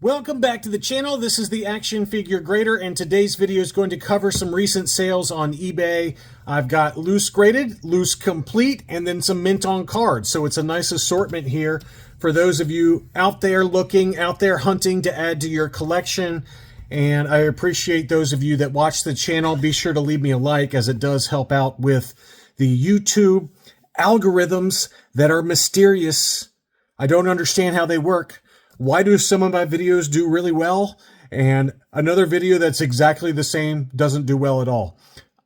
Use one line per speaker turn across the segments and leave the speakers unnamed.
Welcome back to the channel. This is the Action Figure Grader, and today's video is going to cover some recent sales on eBay. I've got loose graded, loose complete, and then some mint on cards. So it's a nice assortment here for those of you out there looking, out there hunting to add to your collection. And I appreciate those of you that watch the channel. Be sure to leave me a like, as it does help out with the YouTube algorithms that are mysterious. I don't understand how they work. Why do some of my videos do really well and another video that's exactly the same doesn't do well at all?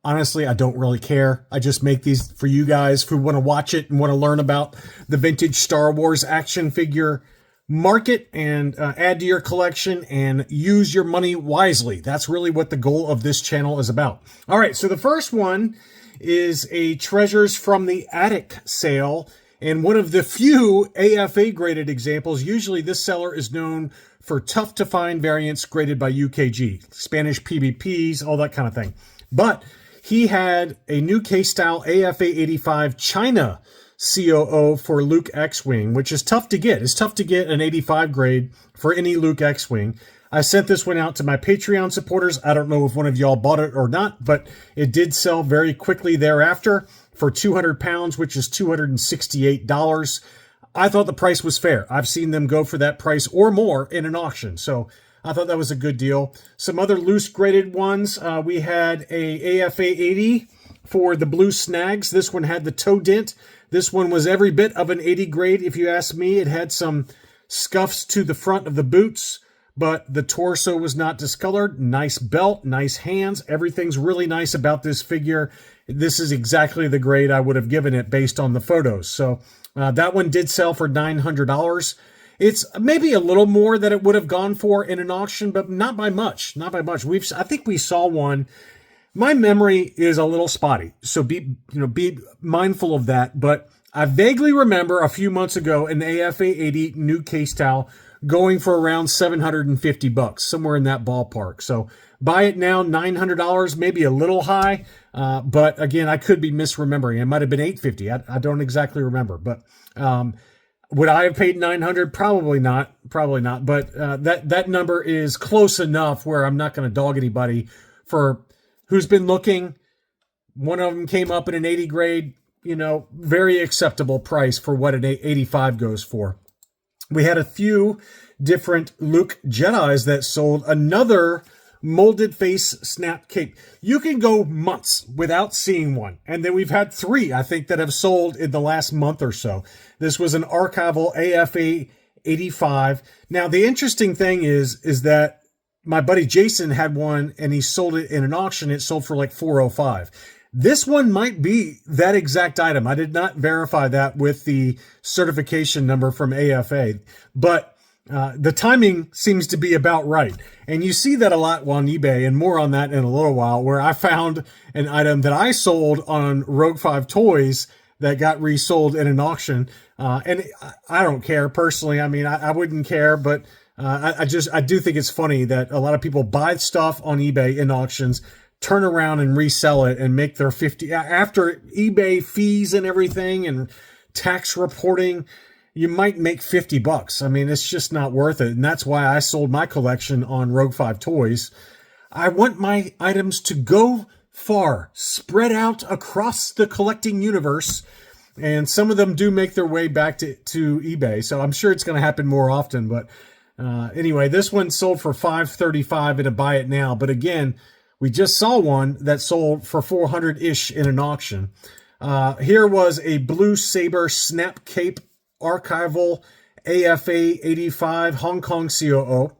Honestly, I don't really care. I just make these for you guys who want to watch it and want to learn about the vintage Star Wars action figure market and add to your collection and use your money wisely. That's really what the goal of this channel is about. All right, so the first one is a Treasures from the Attic sale. And one of the few AFA graded examples. Usually this seller is known for tough to find variants graded by UKG, Spanish PBPs, all that kind of thing. But he had a new K-style AFA 85 China COO for Luke X-Wing, which is tough to get. It's tough to get an 85 grade for any Luke X-Wing. I sent this one out to my Patreon supporters. I don't know if one of y'all bought it or not, but it did sell very quickly thereafter for 200 pounds, which is $268. I thought the price was fair. I've seen them go for that price or more in an auction, so I thought that was a good deal. Some other loose graded ones. We had a AFA 80 for the blue snags. This one had the toe dent. This one was every bit of an 80 grade, if you ask me. It had some scuffs to the front of the boots, but the torso was not discolored. Nice belt, nice hands. Everything's really nice about this figure. This is exactly the grade I would have given it based on the photos. So that one did sell for $900. It's maybe a little more that it would have gone for in an auction, but not by much. Not by much. I think we saw one. My memory is a little spotty, so be mindful of that. But I vaguely remember a few months ago an AFA 80 new K-style going for around $750, somewhere in that ballpark. So buy it now, $900, maybe a little high. But again, I could be misremembering. It might have been $850. I don't exactly remember. But would I have paid $900? Probably not. Probably not. But that number is close enough where I'm not going to dog anybody for who's been looking. One of them came up at an 80 grade, very acceptable price for what an 85 goes for. We had a few different Luke Jedis that sold. Another molded face snap cape. You can go months without seeing one. And then we've had three, I think, that have sold in the last month or so. This was an archival AFA 85. Now, the interesting thing is that my buddy Jason had one and he sold it in an auction. It sold for like $405. This one might be that exact item. I did not verify that with the certification number from AFA, but the timing seems to be about right. And you see that a lot on eBay, and more on that in a little while, where I found an item that I sold on Rogue 5 Toys that got resold in an auction. And I don't care personally. I mean, I wouldn't care, but I do think it's funny that a lot of people buy stuff on eBay in auctions, turn around and resell it and make their 50 after eBay fees and everything and tax reporting. You might make $50. I mean, it's just not worth it. And that's why I sold my collection on Rogue 5 Toys. I want my items to go far, spread out across the collecting universe. And some of them do make their way back to eBay. So I'm sure it's going to happen more often. But anyway, this one sold for $535 at a buy it now. But again, we just saw one that sold for $400-ish in an auction. Here was a Blue Saber Snap Cape archival AFA 85 Hong Kong COO.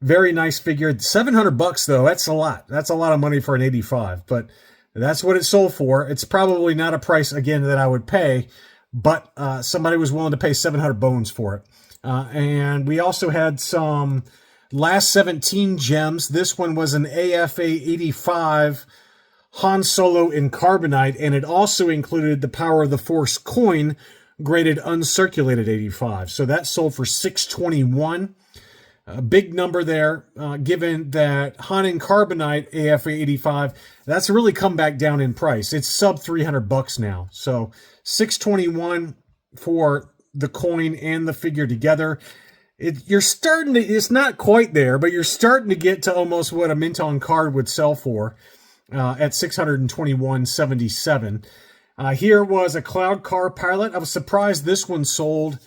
Very nice figure. $700 though. That's a lot. That's a lot of money for an 85, but that's what it sold for. It's probably not a price, again, that I would pay, but somebody was willing to pay 700 bones for it. And we also had some Last 17 gems. This one was an AFA 85 Han Solo in carbonite, and it also included the Power of the Force coin graded uncirculated 85. So that sold for $621. A big number there, given that Han in carbonite AFA 85, that's really come back down in price. It's sub $300 now. So $621 for the coin and the figure together. you're starting to, it's not quite there, but you're starting to get to almost what a mint on card would sell for at 621.77. Here was a Cloud Car Pilot. I was surprised this one sold.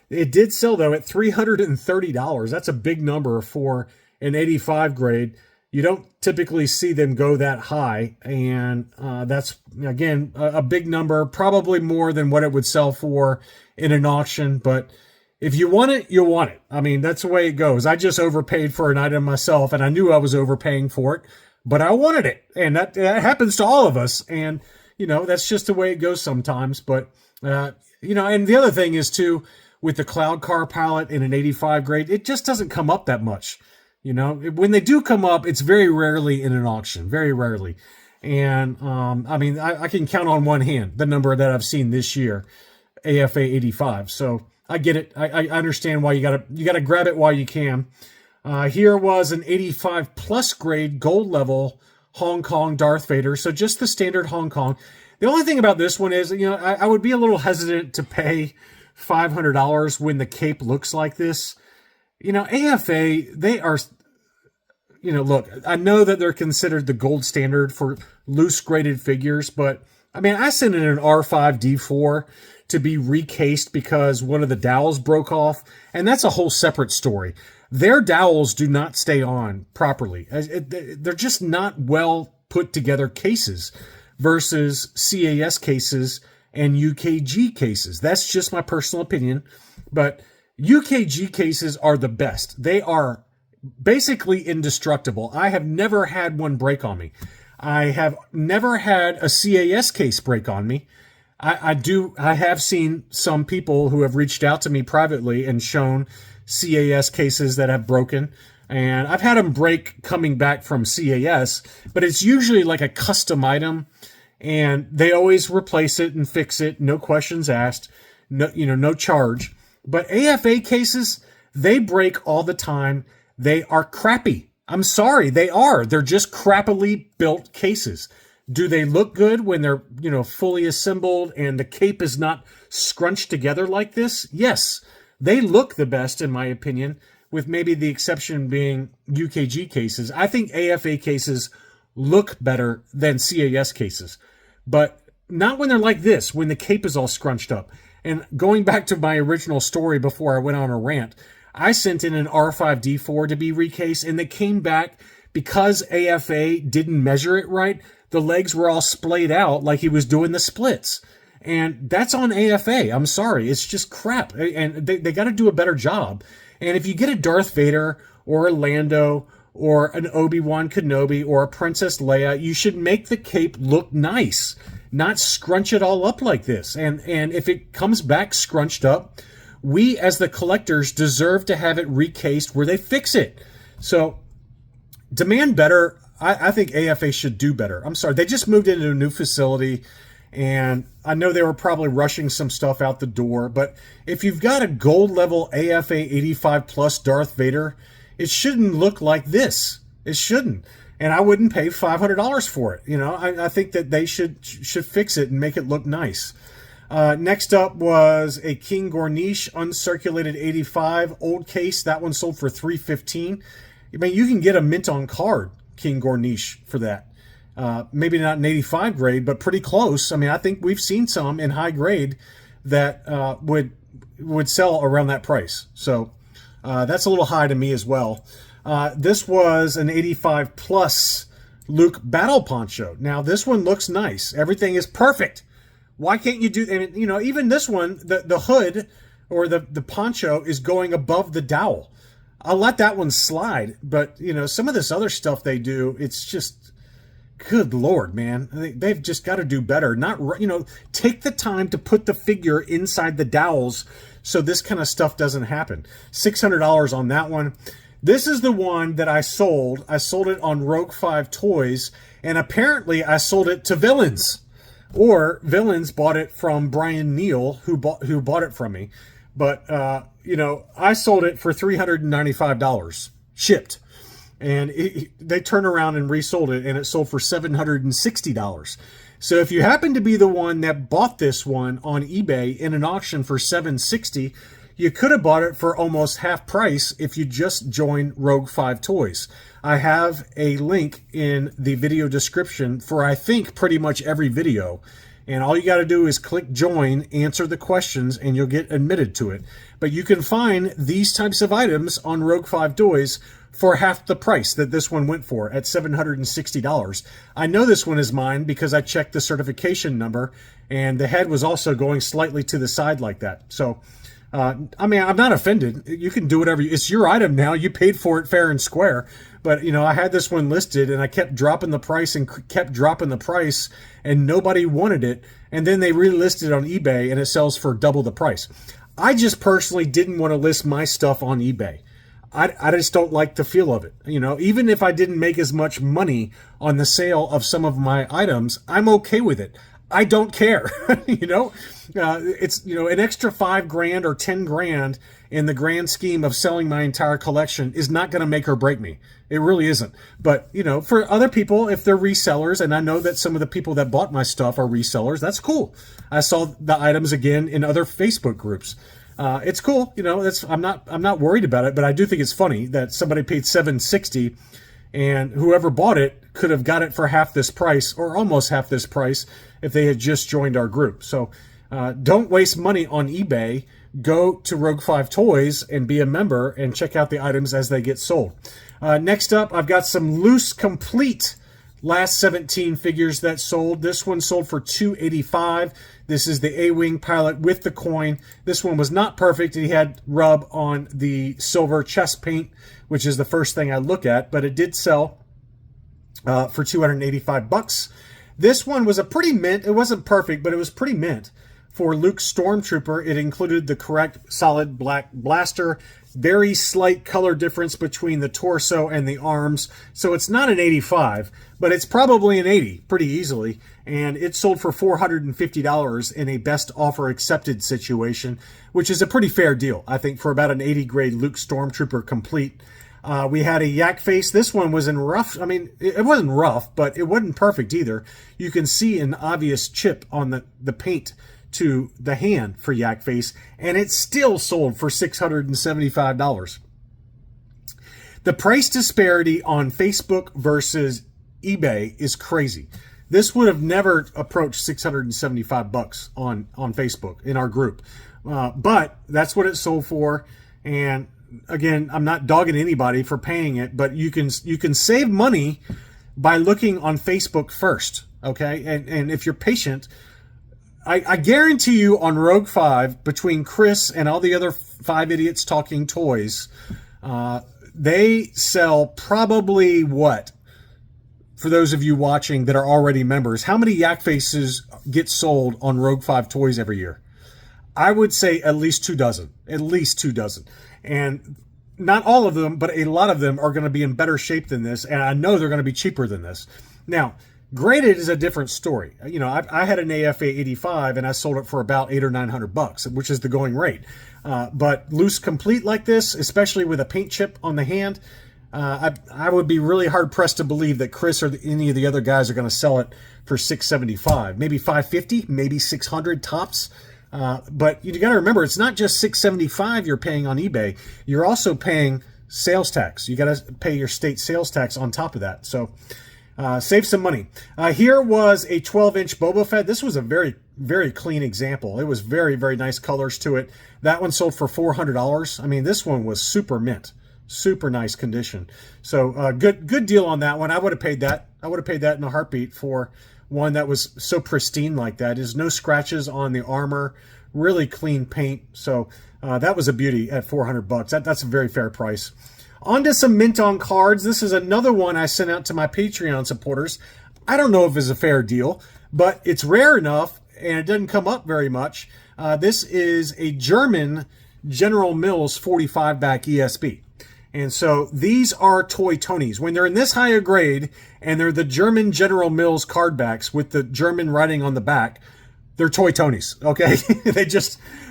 It did sell, though, at $330. That's a big number for an 85 grade. You don't typically see them go that high, and that's, again, a big number, probably more than what it would sell for in an auction, but if you want it, you want it. I mean, that's the way it goes. I just overpaid for an item myself, and I knew I was overpaying for it, but I wanted it, and that happens to all of us, and, you know, that's just the way it goes sometimes, but, you know, and the other thing is, too, with the Cloud Car Pilot in an 85 grade, it just doesn't come up that much. You know, when they do come up, it's very rarely in an auction, very rarely. And, I mean, I can count on one hand the number that I've seen this year, AFA 85. So I get it. I understand why you gotta grab it while you can. Here was an 85 plus grade gold level Hong Kong Darth Vader. So just the standard Hong Kong. The only thing about this one is, you know, I would be a little hesitant to pay $500 when the cape looks like this. You know, AFA, they are, you know, look, I know that they're considered the gold standard for loose graded figures, but I mean, I sent in an R5D4 to be recased because one of the dowels broke off, and that's a whole separate story. Their dowels do not stay on properly. They're just not well put together cases versus CAS cases and UKG cases. That's just my personal opinion, but UKG cases are the best. They are basically indestructible. I have never had one break on me. I have never had a CAS case break on me. I have seen some people who have reached out to me privately and shown CAS cases that have broken. And I've had them break coming back from CAS, but it's usually like a custom item. And they always replace it and fix it. No questions asked. No, you know, no charge. But AFA cases, they break all the time. They are crappy. I'm sorry, they are. They're just crappily built cases. Do they look good when they're, you know, fully assembled and the cape is not scrunched together like this? Yes, they look the best in my opinion, with maybe the exception being UKG cases. I think AFA cases look better than CAS cases, but not when they're like this, when the cape is all scrunched up. And going back to my original story before I went on a rant, I sent in an R5D4 to be recased, and they came back because AFA didn't measure it right. The legs were all splayed out like he was doing the splits. And that's on AFA. I'm sorry. It's just crap. And they got to do a better job. And if you get a Darth Vader or a Lando or an Obi-Wan Kenobi or a Princess Leia, you should make the cape look nice, not scrunch it all up like this. And if it comes back scrunched up, we as the collectors deserve to have it recased where they fix it. So demand better. I think AFA should do better. I'm sorry. They just moved into a new facility, and I know they were probably rushing some stuff out the door, but if you've got a gold level AFA 85 plus Darth Vader, it shouldn't look like this. It shouldn't. And I wouldn't pay $500 for it. You know, I think that they should fix it and make it look nice. Next up was a King Gornish uncirculated 85 old case. That one sold for $315. I mean, you can get a mint on card King Gornish for that. Maybe not an 85 grade, but pretty close. I mean, I think we've seen some in high grade that would sell around that price. So that's a little high to me as well. This was an 85 plus Luke battle poncho. Now this one looks nice. Everything is perfect. Why can't you do, and you know, even this one, the hood or the poncho is going above the dowel. I'll let that one slide, but you know, some of this other stuff they do, it's just, good Lord, man. They've just got to do better. Not, you know, take the time to put the figure inside the dowels so this kind of stuff doesn't happen. $600 on that one. This is the one that I sold. I sold it on Rogue 5 Toys, and apparently I sold it to Villains. Or Villains bought it from Brian Neal, who bought it from me. But, you know, I sold it for $395, shipped. And they turned around and resold it, and it sold for $760. So if you happen to be the one that bought this one on eBay in an auction for $760, you could have bought it for almost half price if you just joined Rogue 5 Toys. I have a link in the video description for, I think, pretty much every video. And all you got to do is click join, answer the questions, and you'll get admitted to it. But you can find these types of items on Rogue 5 Toys for half the price that this one went for, at $760. I know this one is mine because I checked the certification number, and the head was also going slightly to the side like that. So, I mean, I'm not offended. You can do whatever. It's your item now. You paid for it fair and square. But, you know, I had this one listed, and I kept dropping the price and kept dropping the price, and nobody wanted it. And then they relisted it on eBay, and it sells for double the price. I just personally didn't want to list my stuff on eBay. I just don't like the feel of it. You know, even if I didn't make as much money on the sale of some of my items, I'm okay with it. I don't care. You know, it's, you know, an extra $5,000 or $10,000 in the grand scheme of selling my entire collection is not going to make or break me. It really isn't. But, you know, for other people, if they're resellers, and I know that some of the people that bought my stuff are resellers, that's cool. I saw the items again in other Facebook groups. It's cool, you know. I'm not worried about it, but I do think it's funny that somebody paid $760, and whoever bought it could have got it for half this price or almost half this price if they had just joined our group. So don't waste money on eBay. Go to Rogue 5 Toys and be a member and check out the items as they get sold. Next up, I've got some loose complete last 17 figures that sold. This one sold for $285. This is the A-Wing pilot with the coin. This one was not perfect. He had rub on the silver chest paint, which is the first thing I look at, but it did sell for $285. This one was a pretty mint. It wasn't perfect, but it was pretty mint. For Luke's Stormtrooper, it included the correct solid black blaster, very slight color difference between the torso and the arms. So it's not an 85, but it's probably an 80 pretty easily. And it sold for $450 in a best offer accepted situation, which is a pretty fair deal, I think, for about an 80 grade Luke Stormtrooper complete. We had a yak face. This one was in rough. I mean, it wasn't rough, but it wasn't perfect either. You can see an obvious chip on the paint to the hand for yak face, and it still sold for $675. The price disparity on Facebook versus eBay is crazy. This would have never approached $675 on Facebook in our group, but that's what it sold for. And again, I'm not dogging anybody for paying it, but you can save money by looking on Facebook first, okay? And if you're patient, I guarantee you on Rogue 5, between Chris and all the other 5 idiots talking toys, they sell probably what? For those of you watching that are already members, how many yak faces get sold on Rogue 5 Toys every year? I would say at least 2 dozen. At least 2 dozen. And not all of them, but a lot of them are going to be in better shape than this, and I know they're going to be cheaper than this. Now, graded is a different story. You know, I had an AFA 85 and I sold it for about $800 or $900, which is the going rate. But loose complete like this, especially with a paint chip on the hand, I would be really hard pressed to believe that Chris or any of the other guys are going to sell it for $675, maybe $550, maybe $600 tops. But you got to remember, it's not just $675 you're paying on eBay. You're also paying sales tax. You got to pay your state sales tax on top of that. So save some money. Here was a 12-inch Boba Fett. This was a very, very clean example. It was very, very nice colors to it. That one sold for $400. I mean, this one was super mint, super nice condition. So good deal on that one. I would have paid that. I would have paid that in a heartbeat for one that was so pristine like that. There's no scratches on the armor, really clean paint. So that was a beauty at $400. That's a very fair price. On to some mint on cards. This is another one I sent out to my Patreon supporters. I don't know if it's a fair deal, but it's rare enough and it doesn't come up very much. This is a German General Mills 45 back ESB. And so these are Toy Tonys. When they're in this higher grade and they're the German General Mills card backs with the German writing on the back, they're Toy Tonys, okay?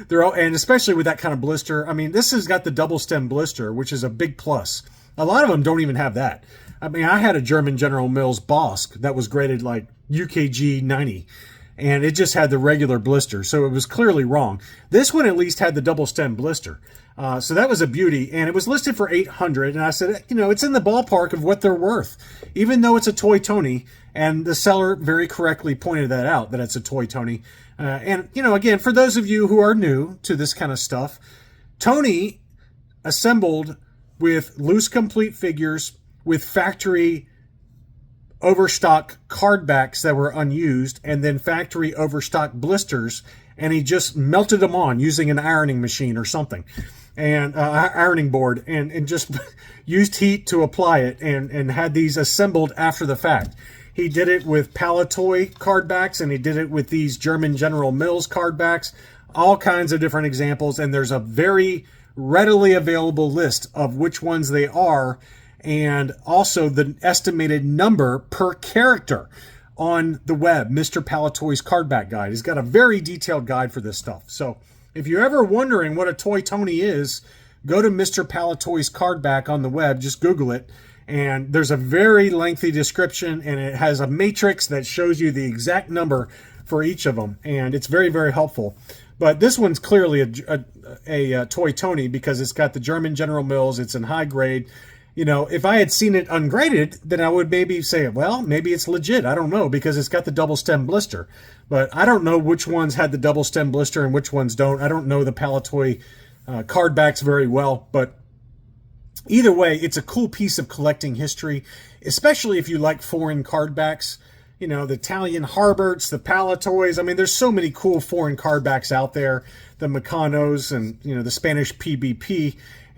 They're all, and especially with that kind of blister. I mean, this has got the double stem blister, which is a big plus. A lot of them don't even have that. I mean, I had a German General Mills Bosk that was graded like UKG 90. and it just had the regular blister, so it was clearly wrong. This one at least had the double stem blister. So that was a beauty, and it was listed for $800, and I said, you know, it's in the ballpark of what they're worth, even though it's a Toy Tony, and the seller very correctly pointed that out, that it's a Toy Tony. And, you know, again, for those of you who are new to this kind of stuff, Tony assembled with loose complete figures with factory overstock card backs that were unused, and then factory overstock blisters, and he just melted them on using an ironing machine or something, and ironing board, and just used heat to apply it, and had these assembled after the fact. He did it with Palitoy card backs, and he did it with these German General Mills card backs, all kinds of different examples, and there's a very readily available list of which ones they are, and also the estimated number per character on the web, Mr. Palitoy's Cardback Guide. He's got a very detailed guide for this stuff. So if you're ever wondering what a Toy Tony is, go to Mr. Palitoy's Cardback on the web, just Google it, and there's a very lengthy description, and it has a matrix that shows you the exact number for each of them, and it's very, very helpful. But this one's clearly a Toy Tony because it's got the German General Mills, it's in high grade. You know, if I had seen it ungraded, then I would maybe say, well, maybe it's legit. I don't know, because it's got the double stem blister. But I don't know which ones had the double stem blister and which ones don't. I don't know the Palitoy card backs very well. But either way, it's a cool piece of collecting history, especially if you like foreign card backs. You know, the Italian Harberts, the Palitoys. I mean, there's so many cool foreign card backs out there. The Mecanos and, you know, the Spanish PBP.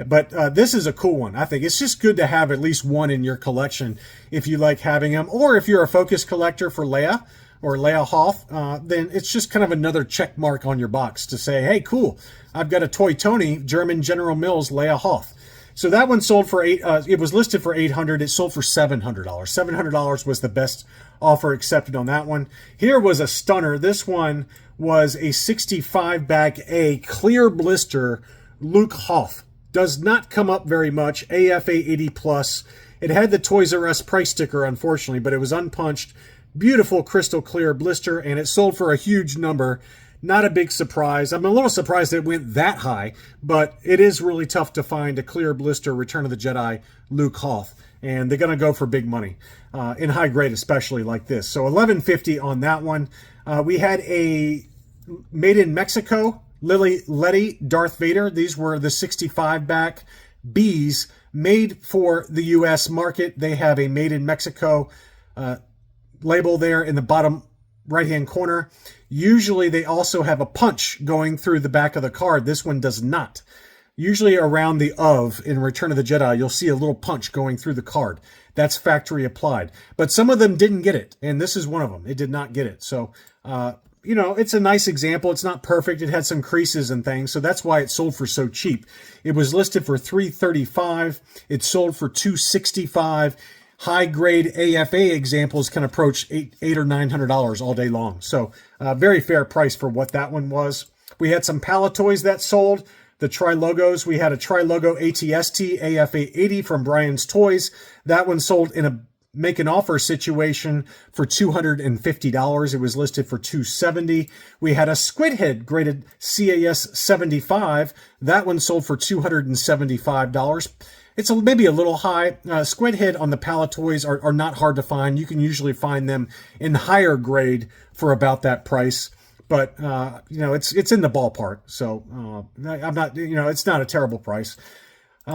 But this is a cool one. I think it's just good to have at least one in your collection if you like having them. Or if you're a Focus collector for Leia or Leia Hoth, then it's just kind of another check mark on your box to say, hey, cool, I've got a Toy Tony, German General Mills Leia Hoth. So that one sold for it was listed for $800. It sold for $700. $700 was the best offer accepted on that one. Here was a stunner. This one was a 65 back A clear blister Luke Hoth. Does not come up very much. AFA 80 plus. It had the Toys R Us price sticker, unfortunately, but it was unpunched. Beautiful crystal clear blister, and it sold for a huge number. Not a big surprise. I'm a little surprised it went that high, but it is really tough to find a clear blister Return of the Jedi Luke Hoth, and they're going to go for big money, in high grade especially like this. So $11.50 on that one. We had a made in Mexico Lily Letty Darth Vader. These were the 65 back Bs made for the U.S. market. They have a made in Mexico label there in the bottom right-hand corner. Usually they also have a punch going through the back of the card. This one does not. Usually around the of in Return of the Jedi, you'll see a little punch going through the card. That's factory applied. But some of them didn't get it, and this is one of them. It did not get it. So, you know, it's a nice example. It's not perfect. It had some creases and things, so that's why it sold for so cheap. It was listed for $335. It sold for $265. High-grade AFA examples can approach $800 or $900 all day long. So, very fair price for what that one was. We had some Palitoys that sold. The Tri-Logos. We had a Tri-Logo ATST AFA 80 from Brian's Toys. That one sold in a make an offer situation for $250. It was listed for $270. We had a Squid Head graded CAS 75. That one sold for $275. It's maybe a little high. Squid Head on the Palitoys are not hard to find. You can usually find them in higher grade for about that price. But, you know, it's in the ballpark. So I'm not, you know, it's not a terrible price.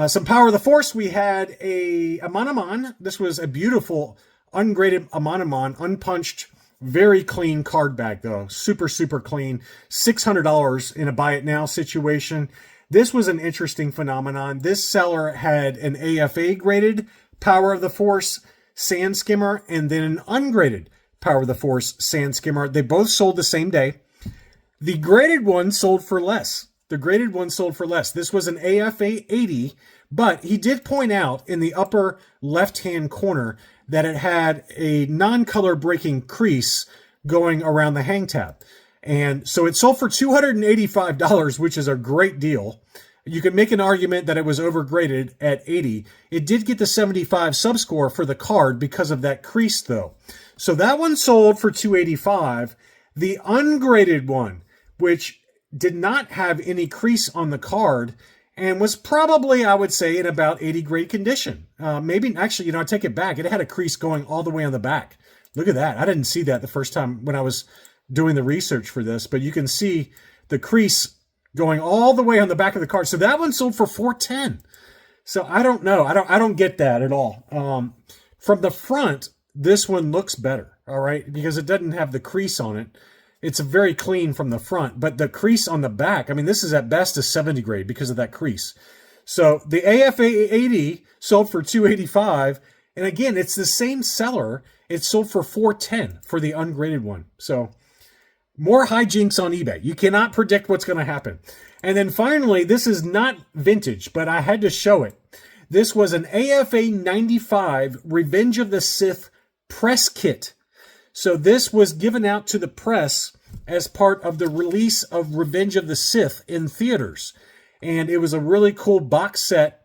Some Power of the Force. We had a Amanaman. This was a beautiful ungraded Amanaman, unpunched, very clean card bag though. Super, super clean. $600 in a buy it now situation. This was an interesting phenomenon. This seller had an AFA graded Power of the Force sand skimmer and then an ungraded Power of the Force sand skimmer. They both sold the same day. The graded one sold for less. This was an AFA 80, but he did point out in the upper left-hand corner that it had a non-color breaking crease going around the hang tab. And so it sold for $285, which is a great deal. You could make an argument that it was overgraded at 80. It did get the 75 subscore for the card because of that crease, though. So that one sold for $285. The ungraded one, which did not have any crease on the card and was probably, I would say, in about 80 grade condition. Maybe, actually, I take it back. It had a crease going all the way on the back. Look at that. I didn't see that the first time when I was doing the research for this, but you can see the crease going all the way on the back of the card. So that one sold for $410. So I don't know. I don't get that at all. From the front, this one looks better, all right, because it doesn't have the crease on it. It's very clean from the front, but the crease on the back, I mean, this is at best a 70 grade because of that crease. So the AFA 80 sold for $285, and again, it's the same seller. It sold for $410 for the ungraded one. So more hijinks on eBay. You cannot predict what's going to happen. And then finally, this is not vintage, but I had to show it. This was an AFA 95 Revenge of the Sith press kit. So this was given out to the press as part of the release of Revenge of the Sith in theaters. And it was a really cool box set,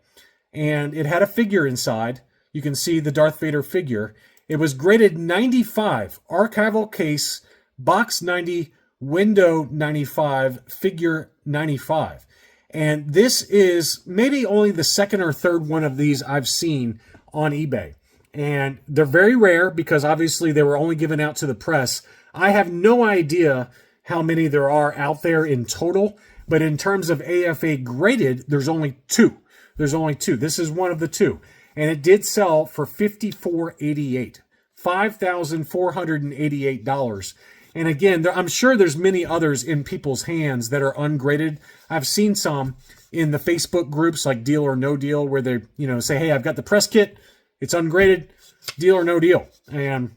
and it had a figure inside. You can see the Darth Vader figure. It was graded 95, archival case, box 90, window 95, figure 95. And this is maybe only the second or third one of these I've seen on eBay. And they're very rare because obviously they were only given out to the press. I have no idea how many there are out there in total, but in terms of AFA graded, there's only two. There's only two. This is one of the two. And it did sell for $54.88, $5,488. And again, I'm sure there's many others in people's hands that are ungraded. I've seen some in the Facebook groups like Deal or No Deal where they, say, hey, I've got the press kit. It's ungraded, deal or no deal. And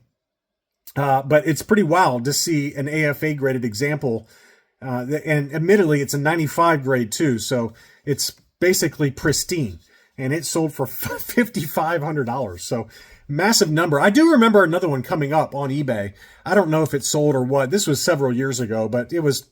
but it's pretty wild to see an AFA graded example. And admittedly, it's a 95 grade too. So it's basically pristine. And it sold for $5,500. So massive number. I do remember another one coming up on eBay. I don't know if it sold or what. This was several years ago, but it was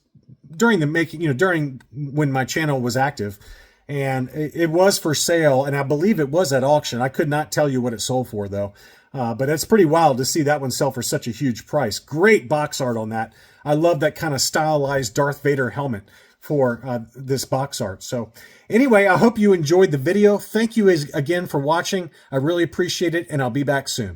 during the making, during when my channel was active. And it was for sale, and I believe it was at auction. I could not tell you what it sold for, though. But it's pretty wild to see that one sell for such a huge price. Great box art on that. I love that kind of stylized Darth Vader helmet for this box art. So anyway, I hope you enjoyed the video. Thank you again for watching. I really appreciate it, and I'll be back soon.